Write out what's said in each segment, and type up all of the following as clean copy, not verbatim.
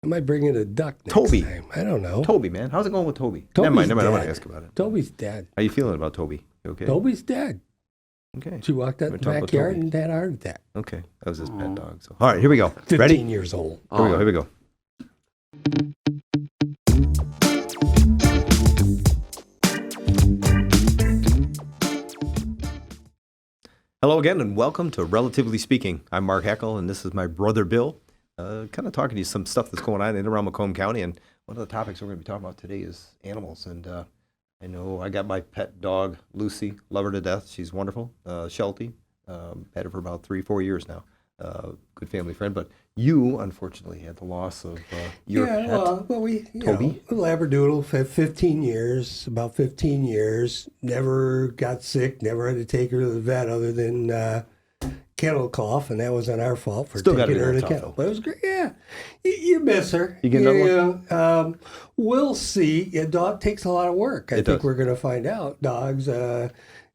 I might bring in a duck next Toby. time. I don't know. Toby, man. How's it going with Toby? Toby's Never mind. I want to dead. ask about it. Toby's dead. How you feeling about Toby? You okay? Toby's dead. Okay. She walked out We're in the talking about backyard Toby. and had a heart attack. Okay. That was his pet dog. So, all right, here we go. 15 Ready? years old. Here we go. Hello again, and welcome to Relatively Speaking. I'm Mark Heckel, and this is my brother Bill. Kind of talking to you some stuff that's going on in and around Macomb County, and one of the topics we're going to be talking about today is animals. And I know I got my pet dog, Lucy. Love her to death. She's wonderful. Sheltie. Had her for about 3-4 years now. Good family friend. But you, unfortunately, had the loss of your pet. Well, Toby? Labradoodle for 15 years, about 15 years. Never got sick, never had to take her to the vet other than kennel cough, and that wasn't our fault for Still gotta taking be her a to little tough, kennel. though. But it was great, yeah. You miss her. You get another one? We'll see. A dog takes a lot of work. I It think does. we're going to find out. Dogs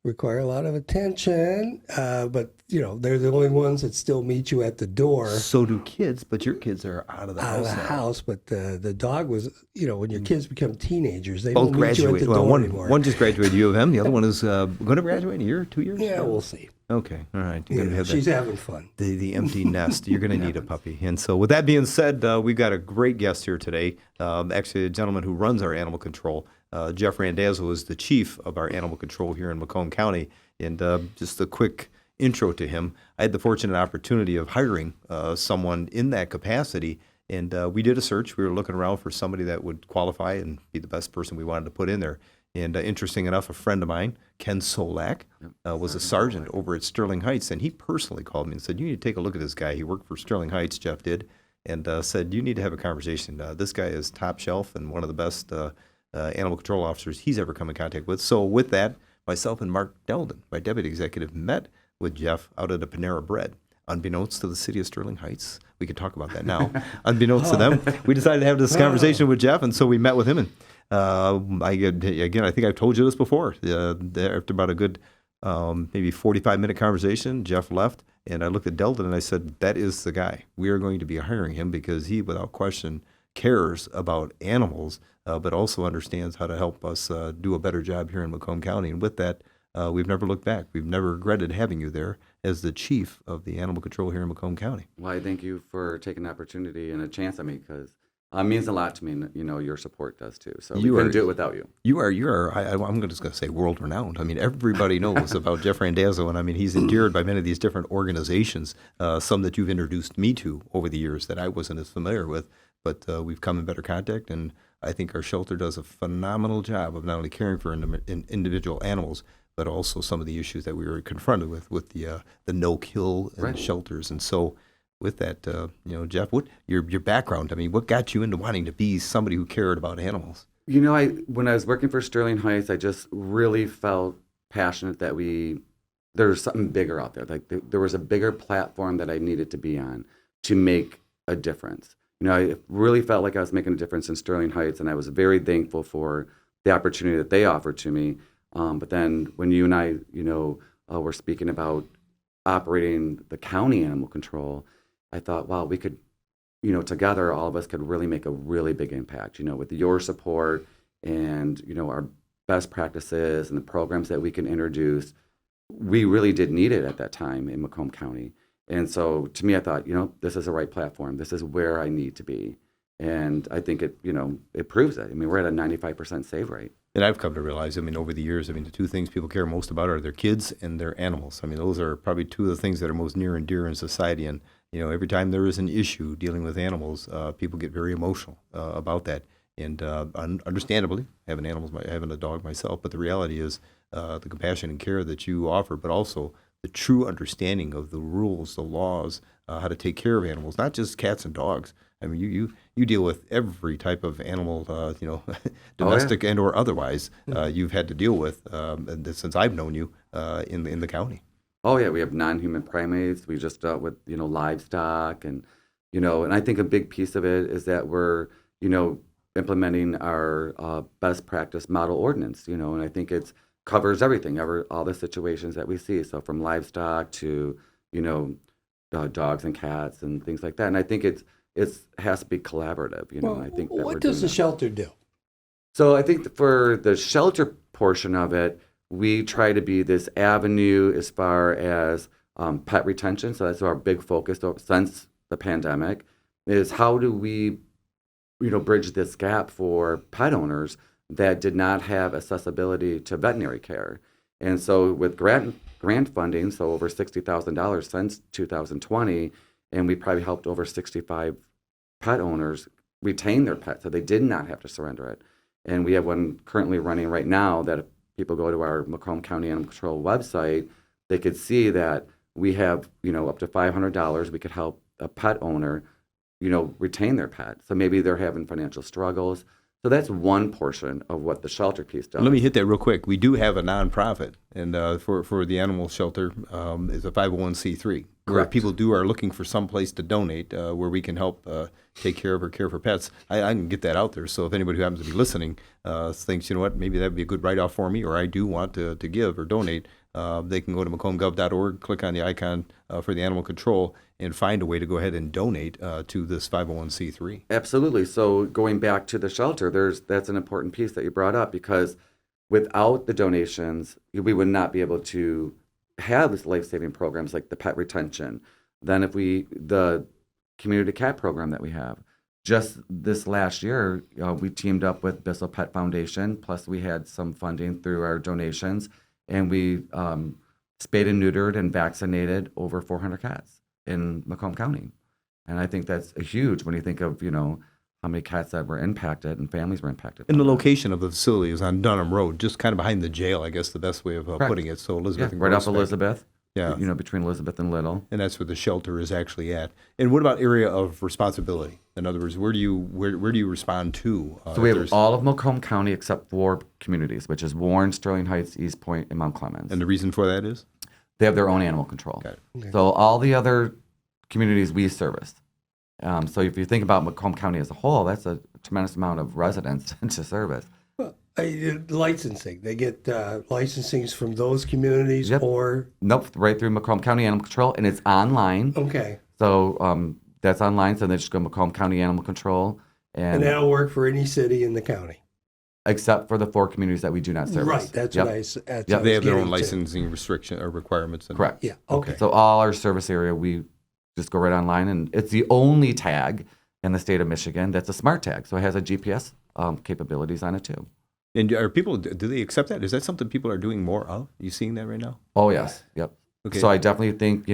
require a lot of attention, but, they're the only ones that still meet you at the door. So do kids, but your kids are out of the Out of house the now. house, but the dog was, when your kids become teenagers, they Both don't meet you at the graduate. Well, door one anymore. just graduated U of M. The other one is going to graduate in a year, 2 years. Yeah, we'll see. Okay, all right. You're going to have She's that, having fun. the empty nest. You're going to need a puppy. And so, with that being said, we've got a great guest here today. Actually, a gentleman who runs our animal control. Jeff Randazzo is the chief of our animal control here in Macomb County. And just a quick intro to him. I had the fortunate opportunity of hiring someone in that capacity. And we did a search. We were looking around for somebody that would qualify and be the best person we wanted to put in there. And interesting enough, a friend of mine, Ken Solak, was a sergeant over at Sterling Heights, and he personally called me and said, "You need to take a look at this guy." He worked for Sterling Heights, Jeff did, and said, "You need to have a conversation. This guy is top shelf and one of the best animal control officers he's ever come in contact with." So with that, myself and Mark Deldon, my deputy executive, met with Jeff out at a Panera Bread. Unbeknownst to the city of Sterling Heights, we could talk about that now. Unbeknownst to them, we decided to have this conversation with Jeff, and so we met with him. And I think I've told you this before. After about a good maybe 45-minute conversation, Jeff left, and I looked at Deldon and I said, "That is the guy. We are going to be hiring him because he, without question, cares about animals, but also understands how to help us do a better job here in Macomb County." And with that, we've never looked back. We've never regretted having you there as the chief of the animal control here in Macomb County. Well, I thank you for taking the opportunity and a chance on me because it means a lot to me. And, your support does too. So we couldn't do it without you. I'm just going to say world renowned. I mean, everybody knows about Jeff Randazzo, and I mean, he's endeared by many of these different organizations, some that you've introduced me to over the years that I wasn't as familiar with, but we've come in better contact, and I think our shelter does a phenomenal job of not only caring for individual animals, but also some of the issues that we were confronted with the no-kill and Right. shelters. And so with that, Jeff, what your background? I mean, what got you into wanting to be somebody who cared about animals? When I was working for Sterling Heights, I just really felt passionate that there's something bigger out there. Like there was a bigger platform that I needed to be on to make a difference. I really felt like I was making a difference in Sterling Heights, and I was very thankful for the opportunity that they offered to me. But then when you and I, were speaking about operating the county animal control, I thought, wow, we could, together, all of us could really make a really big impact, with your support and, our best practices and the programs that we can introduce. We really did need it at that time in Macomb County. And so to me, I thought, this is the right platform. This is where I need to be. And I think it proves it. I mean, we're at a 95% save rate. And I've come to realize, over the years, the two things people care most about are their kids and their animals. I mean, those are probably two of the things that are most near and dear in society. And, every time there is an issue dealing with animals, people get very emotional about that. And understandably, having a dog myself, but the reality is the compassion and care that you offer, but also the true understanding of the rules, the laws, how to take care of animals, not just cats and dogs. I mean, you deal with every type of animal, domestic and or otherwise, you've had to deal with since I've known you in the county. Oh yeah, we have non-human primates. We just dealt with livestock, and and I think a big piece of it is that we're implementing our best practice model ordinance. And I think it covers everything, all the situations that we see. So from livestock to dogs and cats and things like that. And I think it has to be collaborative. You know, Well, I think that we're what does doing the that. shelter do? So I think for the shelter portion of it, we try to be this avenue as far as pet retention. So that's our big focus since the pandemic is how do we, bridge this gap for pet owners that did not have accessibility to veterinary care. And so with grant funding, so over $60,000 since 2020, and we probably helped over 65 pet owners retain their pet, so they did not have to surrender it. And we have one currently running right now that if people go to our Macomb County Animal Control website, they could see that we have, up to $500 we could help a pet owner, retain their pet. So maybe they're having financial struggles. So that's one portion of what the shelter piece does. Let me hit that real quick. We do have a nonprofit, and for the animal shelter is a 501c3. Where Correct. people are looking for some place to donate where we can help take care of or care for pets. I can get that out there. So if anybody who happens to be listening thinks, you know what, maybe that would be a good write-off for me, or I do want to give or donate, they can go to macombgov.org, click on the icon for the animal control, and find a way to go ahead and donate to this 501c3. Absolutely. So going back to the shelter, that's an important piece that you brought up because without the donations, we would not be able to have this life-saving programs like the pet retention. Then the community cat program that we have. Just this last year, we teamed up with Bissell Pet Foundation, plus we had some funding through our donations, and we spayed and neutered and vaccinated over 400 cats in Macomb County. And I think that's huge when you think of, how many cats that were impacted and families were impacted. And the from that. location of the facility is on Dunham Road, just kind of behind the jail, I guess the best way of Correct. putting it. So Elizabeth and Right off Groesbeck. Elizabeth. Yeah. Between Elizabeth and Little. And that's where the shelter is actually at. And what about area of responsibility? In other words, where do you respond to? So we if have there's- all of Macomb County except 4 communities, which is Warren, Sterling Heights, East Point, and Mount Clemens. and the reason for that is? They have their own animal control. Got it. So all the other communities we service. So if you think about Macomb County as a whole, that's a tremendous amount of residents to service. Licensing. They get licensings from those communities Yep. or, Nope, right through Macomb County Animal Control, and it's online. okay. So that's online. So they just go Macomb County Animal Control, And and that'll work for any city in the county. except for the 4 communities that we do not service. Right, that's Yep. what that's Yep. what I They was have their own getting to. licensing restriction or requirements. And Correct. Yeah, okay. So all our service area, we just go right online, and it's the only tag in the state of Michigan that's a smart tag. So it has a GPS capabilities on it too. And are people, do they accept that? Is that something people are doing more of? You seeing that right now? Oh yes, yep. Okay. So I definitely think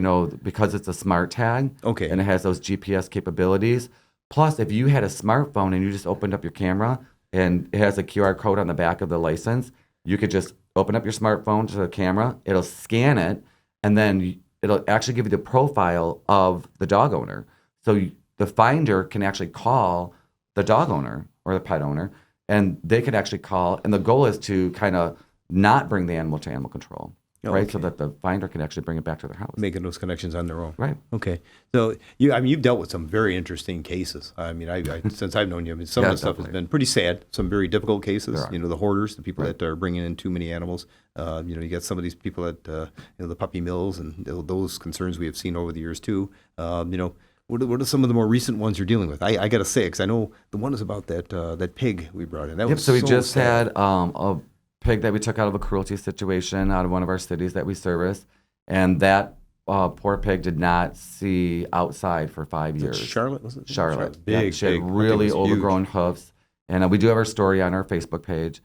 because it's a smart tag, Okay. and it has those GPS capabilities. Plus, if you had a smartphone and you just opened up your camera and it has a QR code on the back of the license, you could just open up your smartphone to the camera. It'll scan it, and then it'll actually give you the profile of the dog owner. So the finder can actually call the dog owner or the pet owner, and they could actually call. And the goal is to kind of not bring the animal to animal control, Oh, right? So okay. that the finder can actually bring it back to their house. Making those connections on their own. Right. Okay. So you've dealt with some very interesting cases. I mean, since I've known you, some Yeah, of the stuff has definitely. been pretty sad. Some very difficult cases. There are. The hoarders, the people Right. that are bringing in too many animals. You got some of these people at the puppy mills and those concerns we have seen over the years too. What are some of the more recent ones you're dealing with? I got to say, because I know the one is about that pig we brought in. That Yep. was So we just sad. had a pig that we took out of a cruelty situation out of one of our cities that we service, and that poor pig did not see outside for 5 Was it years. Charlotte, was it? Charlotte. Big, Yeah, she had big. That thing really was huge. overgrown hoofs, and we do have our story on our Facebook page.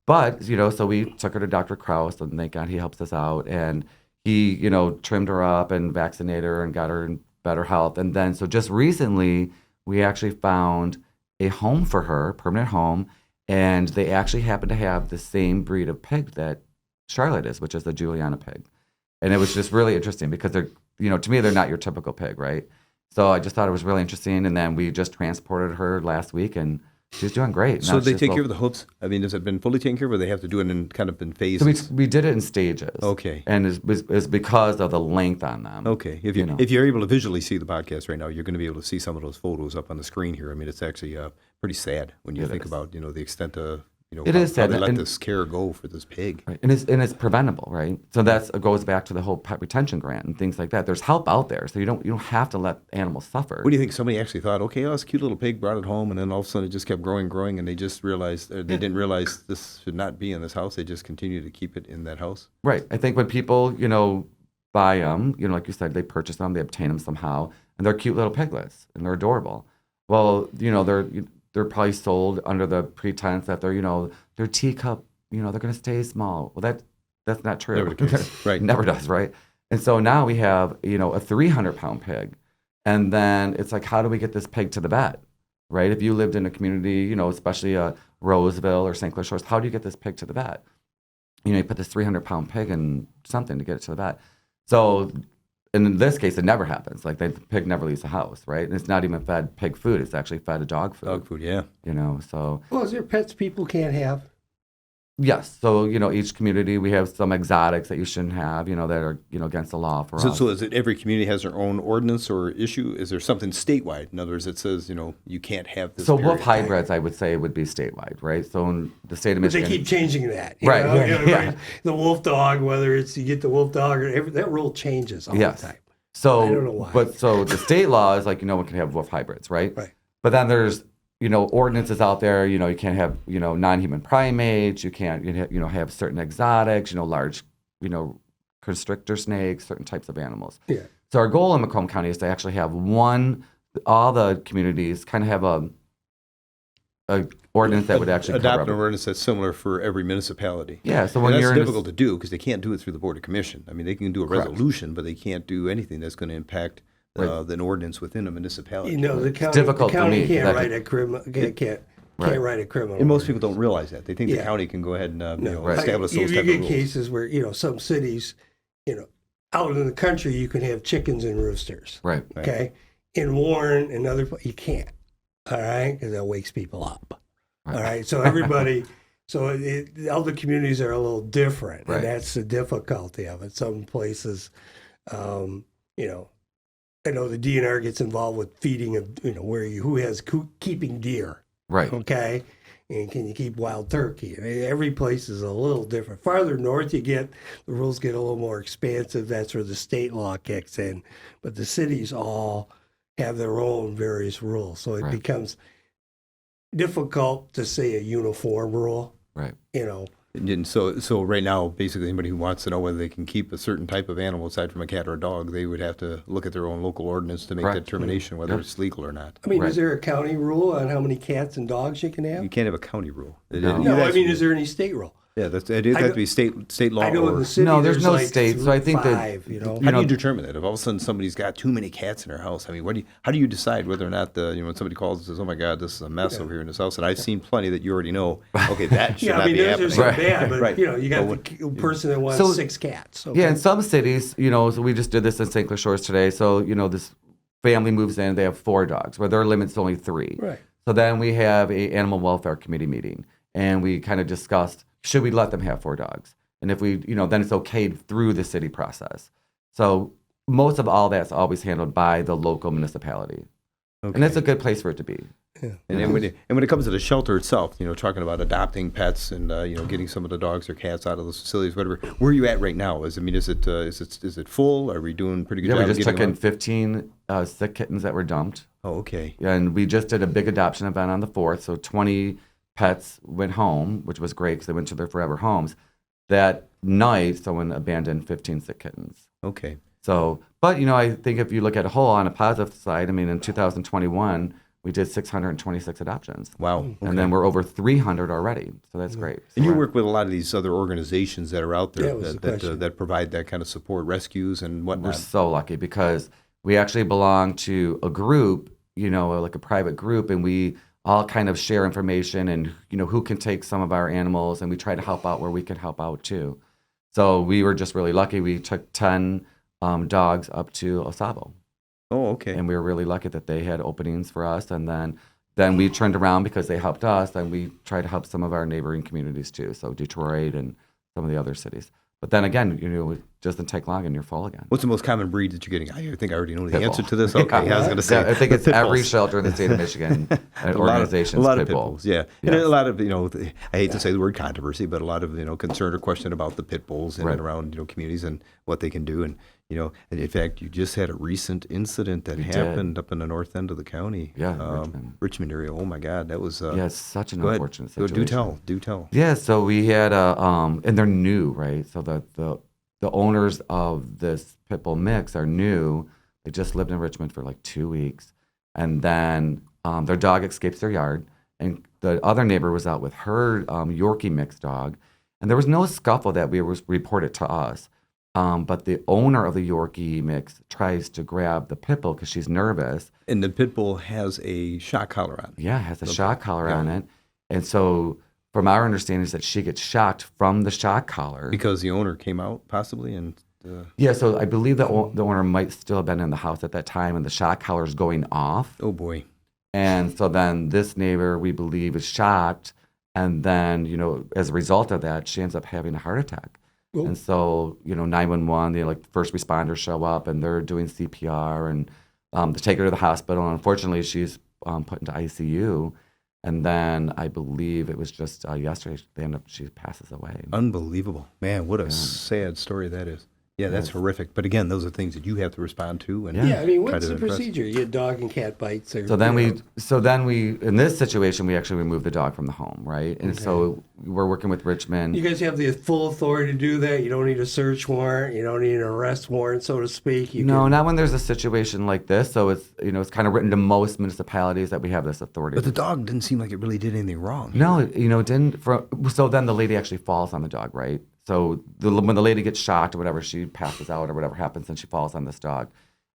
But so we took her to Dr. Kraus, and thank God he helps us out, and he trimmed her up and vaccinated her and got her in better health. And then so just recently we actually found a home for her, permanent home, and they actually happen to have the same breed of pig that Charlotte is, which is the Juliana pig. And it was just really interesting because they're, to me, they're not your typical pig, right? So I just thought it was really interesting. And then we just transported her last week, and she's doing great. So they take care of the hoofs? I mean, has it been fully taken care of, or they have to do it in phases? So we did it in stages. Okay. And it's because of the length on them. Okay. If you're able to visually see the podcast right now, you're going to be able to see some of those photos up on the screen here. I mean, it's actually pretty sad when you It think is. about the extent of You know, It is how sad, they let and- this care go for this pig. Right. And it's preventable, right? So it goes back to the whole pet retention grant and things like that. There's help out there, so you don't have to let animals suffer. What do you think? Somebody actually thought, okay, oh, it's a cute little pig, brought it home, and then all of a sudden it just kept growing, and they just realized, they didn't realize this should not be in this house. They just continue to keep it in that house. Right. I think when people, buy them, like you said, they purchase them, they obtain them somehow, and they're cute little piglets, and they're adorable. Well, they're probably sold under the pretense that they're teacup, they're going to stay small. Well, that's not true. Never the case. Right. Never does, right? And so now we have, a 300-pound pig. And then it's like, how do we get this pig to the vet, right? If you lived in a community, especially Roseville or St. Clair Shores, how do you get this pig to the vet? You put this 300-pound pig in something to get it to the vet. So in this case, it never happens. Like the pig never leaves the house, right? And it's not even fed pig food. It's actually fed a dog food. Dog food, yeah. So Well, is there pets people can't have? yes. So, each community, we have some exotics that you shouldn't have, that are, against the law for us. So is it every community has their own ordinance or issue? Is there something statewide? In other words, it says, you can't have this. So wolf period. hybrids, I would say, would be statewide, right? So in the state of But they Michigan. keep changing that. Right, right, yeah. Right? The wolf dog, whether it's you get the wolf dog or that rule changes all Yes. the time. So, I don't know why. But so the state law is like, one can have wolf hybrids, right? Right. But then there's, ordinances out there, you can't have, non-human primates, you can't, have certain exotics, large, constrictor snakes, certain types of animals. Yeah. So our goal in Macomb County is to actually have all the communities kind of have a ordinance that would actually adopt cover an ordinance that's similar for every municipality. Yeah, so And when that's you're in a- difficult to do because they can't do it through the Board of Commission. I mean, they can do a Correct. resolution, but they can't do anything that's going to impact Right. an ordinance within a municipality. The county, difficult the for county me, can't 'cause I write a criminal. Can't Right. write a criminal. And most people don't realize that. They think the Yeah. county can go ahead and Right. establish You those type get of rules. cases where some cities, out in the country you can have chickens and roosters. Right. Right. Okay, in Warren and other you can't. All right, because that wakes people up. Right. All right, so everybody, all the communities are a little different, Right. and that's the difficulty of it. Some places, I know the DNR gets involved with feeding of, who has keeping deer. Right. Okay, and can you keep wild turkey? I mean, every place is a little different. Farther north you get, the rules get a little more expansive. That's where the state law kicks in. But the cities all have their own various rules, so it Right. becomes difficult to say a uniform rule. Right. And so right now, basically, anybody who wants to know whether they can keep a certain type of animal aside from a cat or a dog, they would have to look at their own local ordinance to make Correct. that determination whether Yep. it's legal or not. I mean, Right. is there a county rule on how many cats and dogs you can have? You can't have a county rule. No. No, I mean, is there any state rule? Yeah, it has to be state law. I know in or- the city No, there's no like state, so I think that- five, How do you determine that? If all of a sudden somebody's got too many cats in their house, I mean, how do you decide whether or not when somebody calls and says, "Oh my God, this is a mess over here in this house," and I've seen plenty that you already know. Okay, that should Yeah, I not mean, be those happening. are so Right. bad, but Right. you got But the person that wants So- 6 cats. Okay? Yeah, in some cities, so we just did this in St. Clair Shores today. So, this family moves in, they have 4 dogs, where their limit's only 3. Right. So then we have a animal welfare committee meeting, and we kind of discussed, should we let them have 4 dogs? And if we, then it's okayed through the city process. So most of all that's always handled by the local municipality. Okay. And that's a good place for it to be. And then when it comes to the shelter itself, talking about adopting pets and getting some of the dogs or cats out of those facilities, whatever. Where are you at right now? Is it full? Are we doing a pretty good Yeah, job? we just getting took them in 15 sick kittens that were dumped. out? Oh, okay. And we just did a big adoption event on the 4th. So 20 pets went home, which was great because they went to their forever homes. That night, someone abandoned 15 sick kittens. Okay. So, but I think if you look at a whole on a positive side, I mean, in 2021, we did 626 adoptions. Wow. And then we're over 300 already. So that's great. So And you we're- work with a lot of these other organizations that are out there That was the question. that provide that kind of support, rescues and We're whatnot. so lucky because we actually belong to a group, like a private group, and we all kind of share information and, who can take some of our animals, and we try to help out where we can help out too. So we were just really lucky. We took 10 dogs up to Osabo, Oh, okay. and we were really lucky that they had openings for us. And then we turned around because they helped us, and we tried to help some of our neighboring communities too. So Detroit and some of the other cities. But then again, it doesn't take long and you're full again. What's the most common breed that you're getting? I think I already know the Pit answer bull. to this. Okay, I was going to say. Yeah, I think the it's pit every bulls. shelter in the state of Michigan, organizations, a lot of pit pit bull. bulls, yeah. And Yes. a lot of, I hate to say the word controversy, but a lot of, concern or question about the pit bulls in Right. and around, communities and what they can do. And, and in fact, you just had a recent incident that We did. happened up in the north end of the county. Yeah, Richmond area. Oh my God, that was, Yeah, it's such an go ahead. unfortunate Go- situation. Do tell. Yeah, so we had and they're new, right? So the owners of this pit bull mix are new. They just lived in Richmond for like 2 weeks, and then their dog escapes their yard, and the other neighbor was out with her Yorkie mix dog, and there was no scuffle that was reported to us. But the owner of the Yorkie mix tries to grab the pit bull because she's nervous. And the pit bull has a shock collar on. Yeah, it has a shock collar Yeah. on it, and so from our understanding is that she gets shocked from the shock collar. Because the owner came out possibly and. Yeah, so I believe the owner might still have been in the house at that time, and the shock collar is going off. Oh boy. And so then this neighbor, we believe, is shocked, and then as a result of that, she ends up having a heart attack. Well- And so 911, the first responders show up, and they're doing CPR, and they take her to the hospital. And unfortunately, she's put into ICU. And then I believe it was just yesterday she passes away. Unbelievable. Man, what a sad story that is. Yeah, that's horrific. But again, those are things that you have to respond to. And Yeah, I mean, try what's to the address. procedure? You get dog and cat bites. Or, So then we in this situation we actually removed the dog from the home, right? And so we're working with Richmond. You guys have the full authority to do that. You don't need a search warrant. You don't need an arrest warrant, so to speak. You No, can, not when there's a situation like this. So it's it's kind of written to most municipalities that we have this authority. But the dog didn't seem like it really did anything wrong. No, it didn't. So then the lady actually falls on the dog, right? So when the lady gets shocked or whatever, she passes out or whatever happens, and she falls on this dog,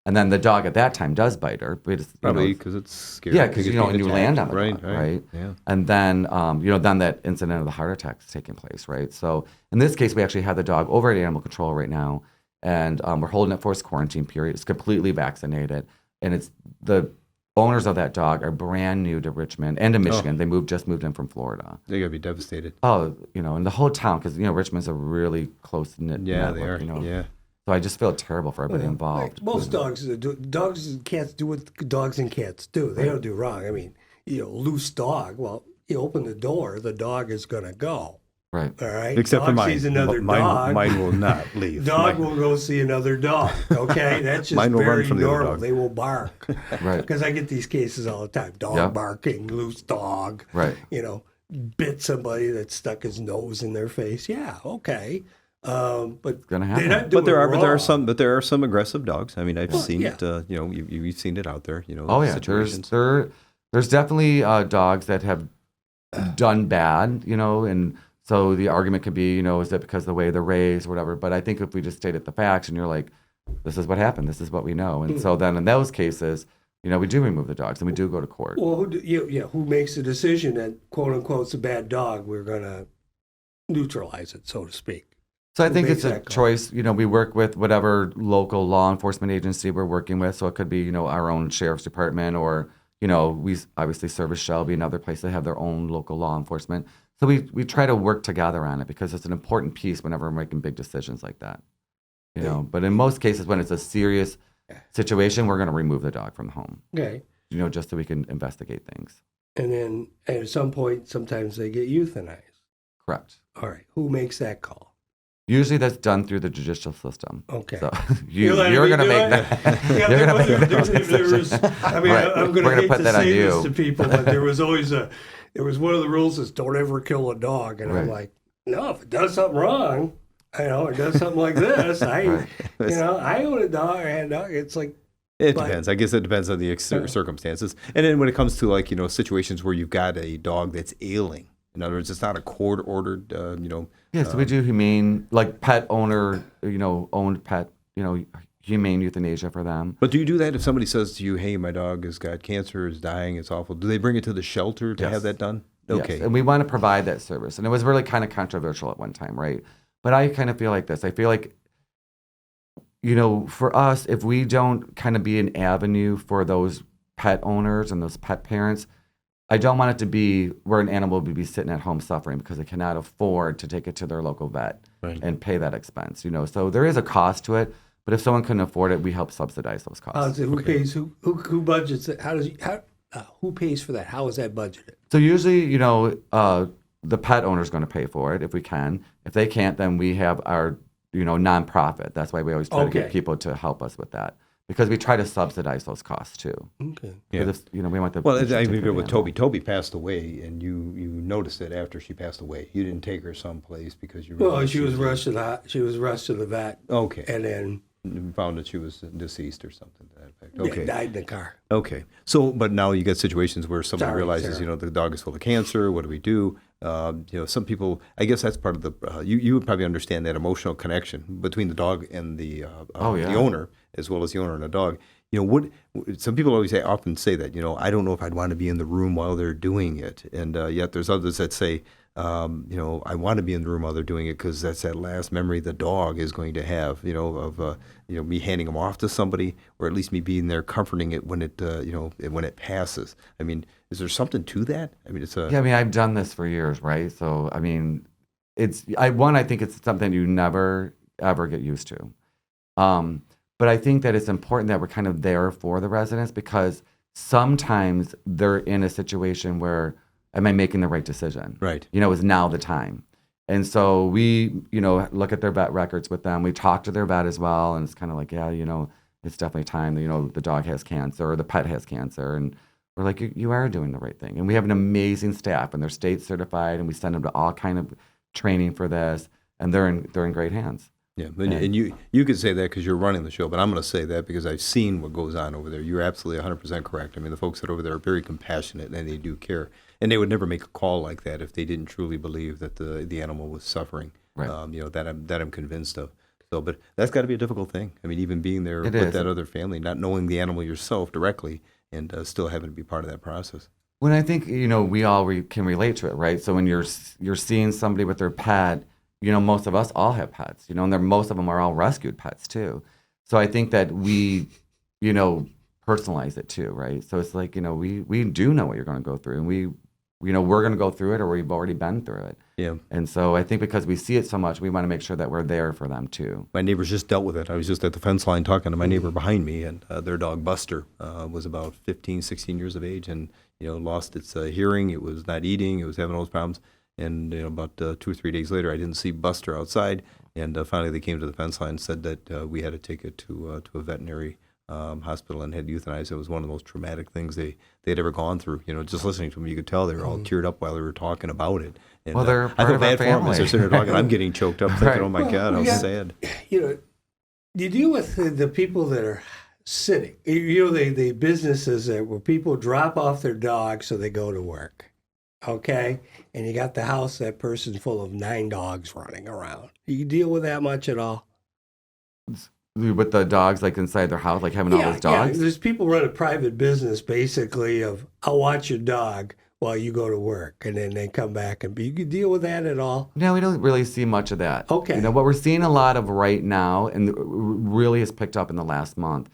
and then the dog at that time does bite her. But it's, Probably because it's scary. yeah, because It's when being you attacked. land on the right, dog, right? Yeah. And then then that incident of the heart attack is taking place, right? So in this case, we actually have the dog over at animal control right now, and we're holding it for its quarantine period. It's completely vaccinated, and it's the owners of that dog are brand new to Richmond and to Michigan. They just moved in from Florida. They got to be devastated. Oh, and the whole town, because Richmond's a really close knit Yeah, network. they are. Yeah. So I just feel terrible for everybody like, involved. most dogs and cats do what dogs and cats do. They don't do wrong. I mean, loose dog. Well, you open the door, the dog is going to go. Right. All right. Except for Dog mine. sees another mine, dog. mine will not leave. Dog Mine- will go see another dog. Okay, that's just Mine will run very from the other normal. dog. They will bark Right. because I get these cases all the time. Dog Yeah. barking, loose dog. Right. Bit somebody that stuck his nose in their face. Yeah, okay, but gonna they're happen. not doing but there are wrong. some aggressive dogs. I mean, I've seen yeah. it. You've seen it out there. Oh yeah, situations. there's definitely dogs that have done bad, and so the argument could be, is it because of the way they're raised or whatever? But I think if we just stated the facts and you're like, this is what happened, this is what we know, and so then in those cases, we do remove the dogs and we do go to court. Well, who makes the decision that quote unquote it's a bad dog? We're gonna neutralize it, so to speak. So I Who think makes it's a that call? choice. We work with whatever local law enforcement agency we're working with. So it could be, our own sheriff's department, or, we obviously Service Shelby and other places that have their own local law enforcement. So we try to work together on it because it's an important piece whenever we're making big decisions like that. But in most cases, when it's a serious situation, we're going to remove the dog from the home, Okay, just so we can investigate things. and then at some point, sometimes they get euthanized. Correct. All right, who makes that call? Usually that's done through the judicial system. Okay. So You're letting you're me going to do make it? that. Yeah, you're going to make there that was, decision. I mean, Right. I'm We're going to put hate that to on say this you. to people, but there was always there was one of the rules is don't ever kill a dog, and I'm Right. like, no, if it does something wrong, it does something like this, Right. I own a dog, I had a dog, it's like, It But- depends. I guess it depends on the circumstances. And then when it comes to situations where you've got a dog that's ailing, in other words, it's not a court-ordered, Yeah, so we do humane, like pet owner, owned pet, humane euthanasia for them. But do you do that if somebody says to you, "Hey, my dog has got cancer, is dying, it's awful"? Do they bring it to the shelter to Yes. have that done? Yes, Okay. and we want to provide that service. And it was really kind of controversial at one time, right? But I kind of feel like this. I feel like, for us, if we don't kind of be an avenue for those pet owners and those pet parents, I don't want it to be where an animal would be sitting at home suffering because they cannot afford to take it to their local vet and pay that expense. So there is a cost to it, but if someone couldn't afford it, we help subsidize those costs. Who pays? Who budgets it? Who pays for that? How is that budgeted? So usually, the pet owner is going to pay for it if we can. If they can't, then we have our, nonprofit. That's why we always try to get people to help us with that because we try to subsidize those costs too. Okay. Yeah. If, we want the. Well, I take mean, care of with the Toby. Toby passed away, and you noticed it after she passed away. You didn't take her someplace because you Well, realized she was rushed to the vet, Okay. and then You found that she was deceased or something to that effect. yeah, Okay. died in the car. Okay. So, but now you get situations where somebody Sorry, realizes, Sarah. the dog is full of cancer. What do we do? Some people, I guess that's part of the, you would probably understand that emotional connection between the dog and the owner, as well as the owner and the dog. Some people often say that, I don't know if I'd want to be in the room while they're doing it. And yet there's others that say, I want to be in the room while they're doing it because that's that last memory the dog is going to have, of me handing them off to somebody, or at least me being there comforting it when it, when it passes. I mean, is there something to that? I mean, it's a Yeah, I mean, I've done this for years, right? So, I mean, I think it's something you never ever get used to. But I think that it's important that we're kind of there for the residents because sometimes they're in a situation where, am I making the right decision? Right. Is now the time. And so we, look at their vet records with them. We talk to their vet as well. And it's kind of like, yeah, it's definitely time that, the dog has cancer or the pet has cancer. And we're like, you are doing the right thing. And we have an amazing staff and they're state certified and we send them to all kind of training for this. And they're in great hands. Yeah, and you could say that because you're running the show, but I'm going to say that because I've seen what goes on over there. You're absolutely 100% correct. I mean, the folks that are over there are very compassionate and they do care. And they would never make a call like that if they didn't truly believe that the animal was suffering. Right. That I'm convinced of. So, but that's got to be a difficult thing. I mean, even being there with that other family, not knowing the animal yourself directly, and still having to be part of that process. When I think we all can relate to it, right? So when you're seeing somebody with their pet, most of us all have pets, and most of them are all rescued pets too. So I think that we, personalize it too, right? So it's like we do know what you're going to go through, and we're going to go through it, or we've already been through it. Yeah. And so I think because we see it so much, we want to make sure that we're there for them too. My neighbors just dealt with it. I was just at the fence line talking to my neighbor behind me, and their dog Buster was about 15, 16 years of age, and lost its hearing. It was not eating. It was having all those problems. And about 2 or 3 days later, I didn't see Buster outside. And finally, they came to the fence line and said that we had to take it to a veterinary hospital and had euthanized. It was one of the most traumatic things they'd ever gone through. Just listening to them, you could tell they were all teared up while they were talking about it. And, Well, they're I part feel of our bad for them as they're family. sitting there talking. I'm getting choked up, thinking, Right. "Oh my God, how Yeah. sad." You deal with the people that are sitting. The businesses where people drop off their dogs so they go to work. Okay, and you got the house, that person's full of 9 dogs running around. You deal with that much at all? With the dogs like inside their house, like having all those dogs. There's people run a private business basically of I'll watch your dog while you go to work, and then they come back and you can deal with that at all? No, we don't really see much of that. Okay. What we're seeing a lot of right now, and really has picked up in the last month,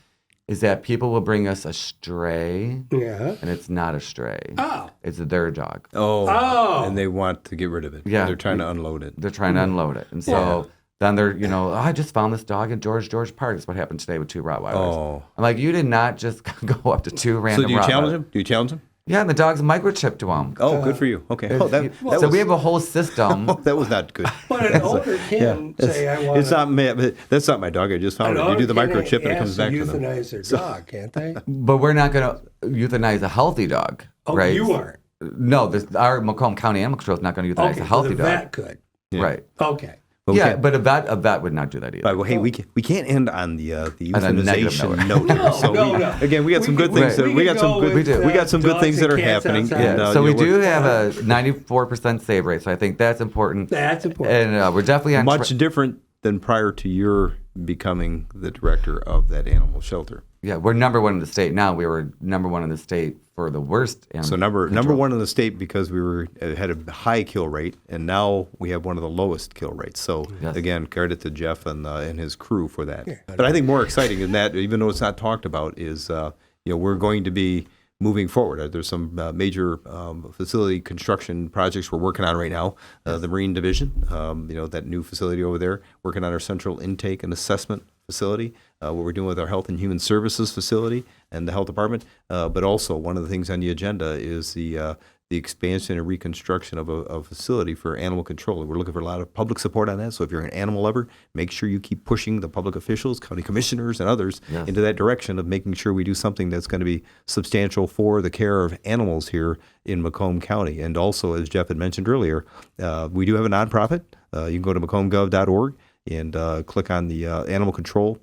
is that people will bring us a stray, Yeah. and it's not a stray. Oh. It's their dog. Oh. And they want to get rid of it. Yeah. They're trying to unload it. They're trying to unload it. And so then they're, oh, I just found this dog at George Park. That's what happened today with 2 Rottweilers. Oh. I'm like, you did not just go up to 2 random So do you Rottweilers. challenge them? Do you challenge them? Yeah, and the dog's microchipped to them. Oh, good for you. Okay. Oh, that so was, we have a whole system. that was not good. But an owner can say, I want It's not me. But that's not my dog. I just found it. You do the microchip and it comes back to them. euthanize their dog, can't they? But we're not going to euthanize a healthy dog, Oh, right? you aren't. No, our Macomb County Animal Control is not going to euthanize Okay, a healthy the dog. vet could. Right. Okay. But we Yeah, can't- but a vet would not do that either. Right, well, hey, we can't end on the On a negative euthanization note. note here. So No. again, we got some good things. Right. We got some good. We got some good dogs things that and are cats happening. outside. And, So we we're do have a 94% save rate, so I think that's important. That's important. And we're definitely on much different than prior to your becoming the director of that animal shelter. Yeah, we're number 1 in the state now. We were number 1 in the state for the worst animal So number control. 1 in the state because we had a high kill rate, and now we have one of the lowest kill rates. So Yes. again, credit to Jeff and his crew for that. But I think more exciting than that, even though it's not talked about, is we're going to be moving forward. There's some major facility construction projects we're working on right now. The Marine Division, that new facility over there, working on our central intake and assessment facility, what we're doing with our Health and Human Services facility and the Health Department. But also, one of the things on the agenda is the expansion and reconstruction of a facility for animal control. We're looking for a lot of public support on that. So if you're an animal lover, make sure you keep pushing the public officials, county commissioners, and others into that direction of making sure we do something that's going to be substantial for the care of animals here in Macomb County. And also, as Jeff had mentioned earlier, we do have a nonprofit. You can go to macombgov.org and click on the animal control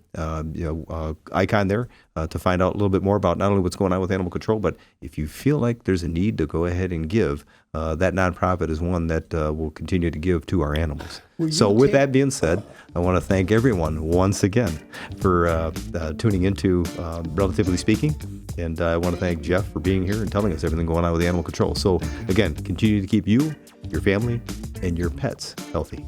icon there to find out a little bit more about not only what's going on with animal control, but if you feel like there's a need to go ahead and give, that nonprofit is one that will continue to give to our animals. So with that being said, I want to thank everyone once again for tuning into Relatively Speaking. And I want to thank Jeff for being here and telling us everything going on with animal control. So again, continue to keep you, your family, and your pets healthy.